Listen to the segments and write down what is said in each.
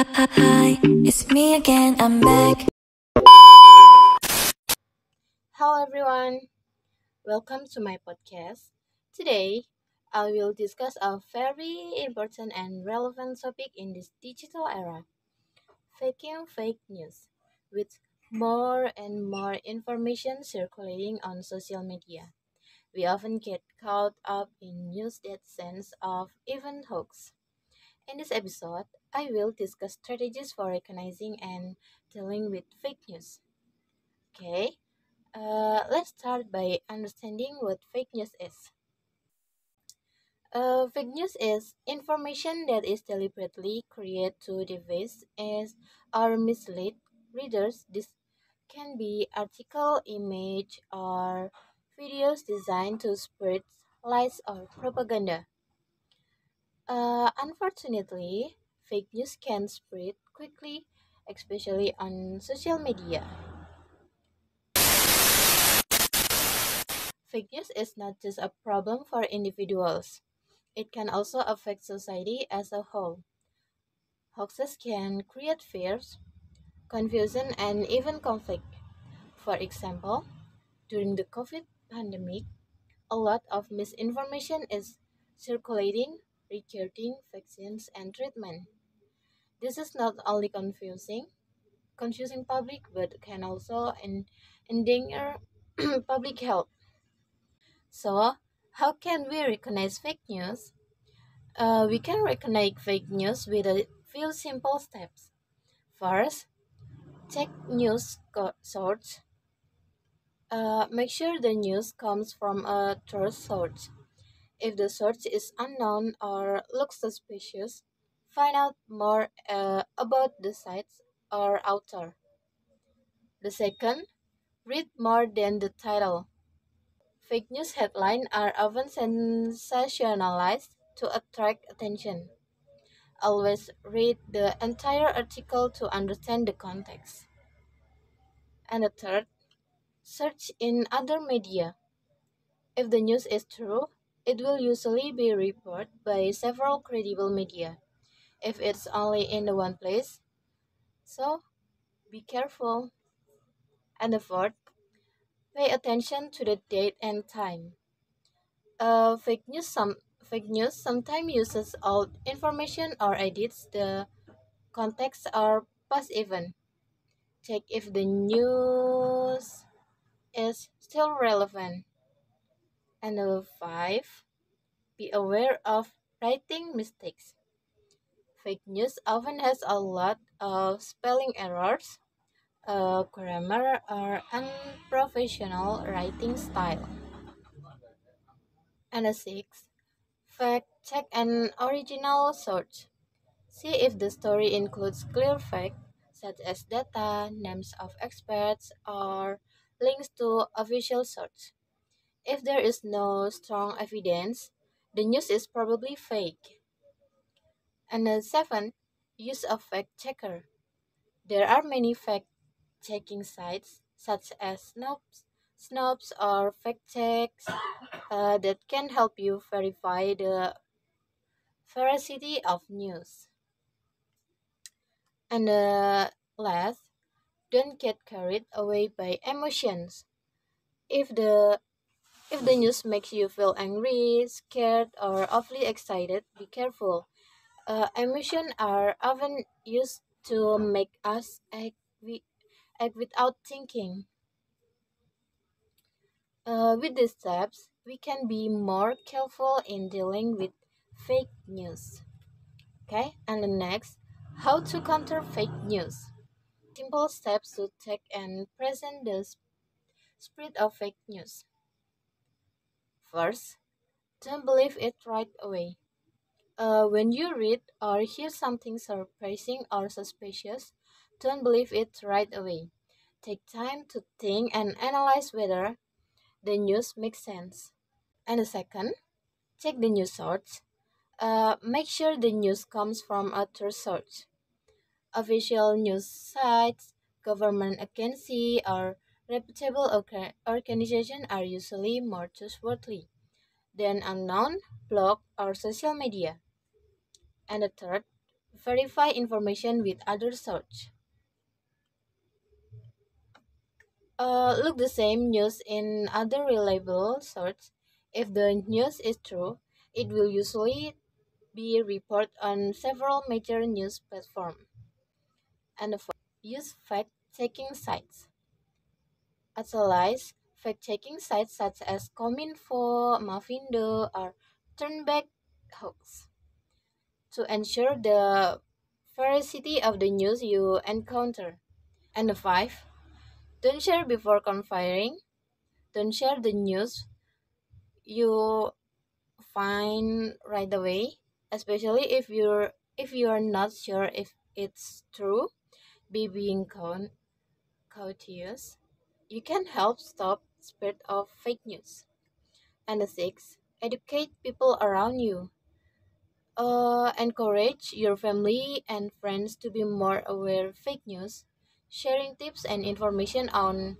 Hi, it's me again, I'm back. Hello everyone, welcome to my podcast. Today, I will discuss a very important and relevant topic in this digital era, faking fake news. With more and more information circulating on social media, we often get caught up in news that sense of even hoax. In this episode, I will discuss strategies for recognizing and dealing with fake news. Okay, let's start by understanding what fake news is. Fake news is information that is deliberately created to deceive as or mislead readers. This can be article, image, or videos designed to spread lies or propaganda. Unfortunately, fake news can spread quickly, especially on social media. Fake news is not just a problem for individuals. It can also affect society as a whole. Hoaxes can create fears, confusion, and even conflict. For example, during the COVID pandemic, a lot of misinformation is circulating regarding vaccines and treatment. This is not only confusing public, but can also endanger public health. So, how can we recognize fake news? We can recognize fake news with a few simple steps. First, check news source. Make sure the news comes from a trusted source. If the source is unknown or looks suspicious, find out more about the sites or author. The second, read more than the title. Fake news headlines are often sensationalized to attract attention. Always read the entire article to understand the context. And the third, search in other media. If the news is true, it will usually be reported by several credible media. If it's only in the one place, so be careful. And the fourth, pay attention to the date and time. Fake news sometimes uses old information or edits the context or past event. Check if the news is still relevant. And number five, be aware of writing mistakes. Fake news often has a lot of spelling errors, grammar, or unprofessional writing style. And a six, fact check an original source. See if the story includes clear facts such as data, names of experts, or links to official sources. If there is no strong evidence, the news is probably fake. And seven, use a fact checker. There are many fact checking sites such as Snopes or fact checks that can help you verify the veracity of news. And last, don't get carried away by emotions. If the if the news makes you feel angry, scared, or awfully excited, be careful. Emotions are often used to make us act without thinking. With these steps, we can be more careful in dealing with fake news. Okay, and the next, how to counter fake news. Simple steps to take and present the spread of fake news. First, don't believe it right away. When you read or hear something surprising or suspicious, don't believe it right away. Take time to think and analyze whether the news makes sense. And the second, check the news source. Make sure the news comes from a trusted source. Official news sites, government agency, or reputable organization are usually more trustworthy than unknown blog or social media. And the third, Verify information with other sources. Look the same news in other reliable sources. If the news is true, it will usually be reported on several major news platforms. And the fourth, use fact-checking sites. Actualize fact-checking sites such as Cominfo, Mavindo, or Turnback Hoax to ensure the veracity of the news you encounter. And the five, don't share before confirming. Don't share the news you find right away, especially if you're not sure if it's true. Be being cautious. You can help stop spread of fake news. And the six, educate people around you. Encourage your family and friends to be more aware of fake news. Sharing tips and information on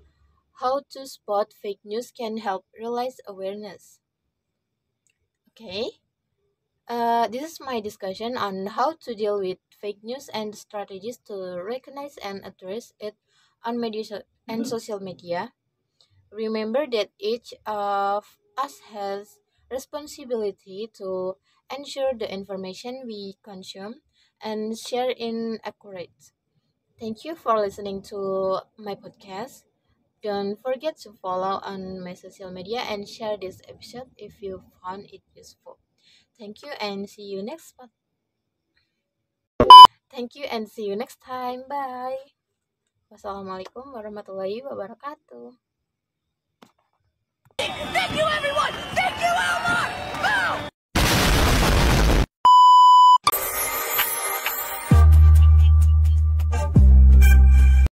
how to spot fake news can help realize awareness. Okay, this is my discussion on how to deal with fake news and strategies to recognize and address it on and social media. Remember that each of us has responsibility to ensure the information we consume and share in accurate. Thank you for listening to my podcast. Don't forget to follow on my social media and share this episode if you found it useful. Thank you and see you next Thank you and see you next time. Bye. Wassalamualaikum warahmatullahi wabarakatuh. Thank you, everyone! Thank you, Elmar!